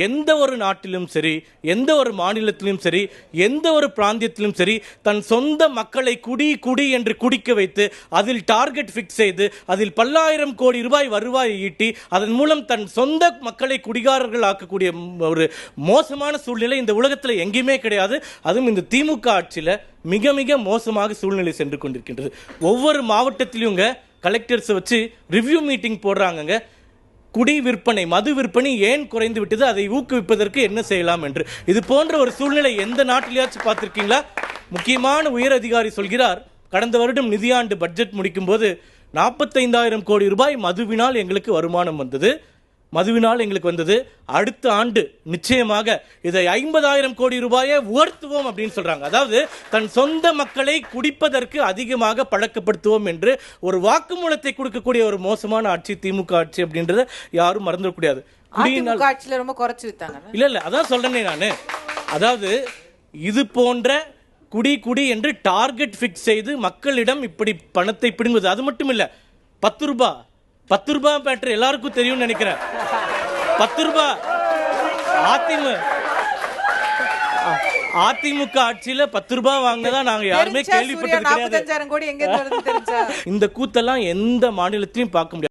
எந்த ஒரு நாட்டிலும் சரி, எந்த ஒரு மாநிலத்திலும் சரி, எந்த ஒரு பிராந்தியத்திலும் சரி, தன் சொந்த மக்களை குடி என்று குடிக்க வைத்து அதில் டார்கெட் ஃபிக்ஸ் செய்து அதில் பல்லாயிரம் கோடி ரூபாய் வருவாயை ஈட்டி அதன் மூலம் தன் சொந்த மக்களை குடிகாரர்கள் ஆக்கக்கூடிய ஒரு மோசமான சூழ்நிலை இந்த உலகத்தில் எங்கேயுமே கிடையாது. அதுவும் இந்த திமுக ஆட்சியில் மிக மிக மோசமாக சூழ்நிலை சென்று கொண்டிருக்கின்றது. ஒவ்வொரு மாவட்டத்திலும் கலெக்டர்ஸை வச்சு ரிவ்யூ மீட்டிங் போடுறாங்க. குடி விற்பனை, மது விற்பனை ஏன் குறைந்து விட்டது, அதை ஊக்குவிப்பதற்கு என்ன செய்யலாம் என்று. இது போன்ற ஒரு சூழ்நிலை எந்த நாட்டிலேயாச்சும் பார்த்திருக்கீங்களா? முக்கியமான உயர் அதிகாரி சொல்கிறார், கடந்த வருடம் நிதியாண்டு பட்ஜெட் முடிக்கும் போது 45,000 கோடி ரூபாய் மதுவினால் எங்களுக்கு வருமானம் வந்தது, அடுத்த ஆண்டு நிச்சயமாக இதை 50,000 கோடி ரூபாயை உயர்த்துவோம் அப்படின்னு சொல்றாங்க. அதாவது தன் சொந்த மக்களை குடிப்பதற்கு அதிகமாக பழக்கப்படுத்துவோம் என்று ஒரு வாக்குமூலத்தை கொடுக்கக்கூடிய ஒரு மோசமான ஆட்சி திமுக ஆட்சி அப்படின்றத யாரும் மறந்துடக்கூடாது. ரொம்ப குறைச்சு விட்டாங்க. இல்ல அதான் சொல்றேனே நானு. அதாவது இது போன்ற குடி என்று டார்கெட் ஃபிக்ஸ் செய்து மக்களிடம் இப்படி பணத்தை பிடுங்குவது. அது மட்டும் இல்ல, 10 ரூபாய் பேட்டர் எல்லாருக்கும் தெரியும் நினைக்கிறேன். 10 ரூபாய் அதிமுக ஆட்சியில 10 ரூபாய் வாங்கதான் நாங்க யாருமே கேள்விப்பட்டது கிடையாது. இந்த கூத்தெல்லாம் எந்த மாநிலத்திலையும் பார்க்க முடியாது.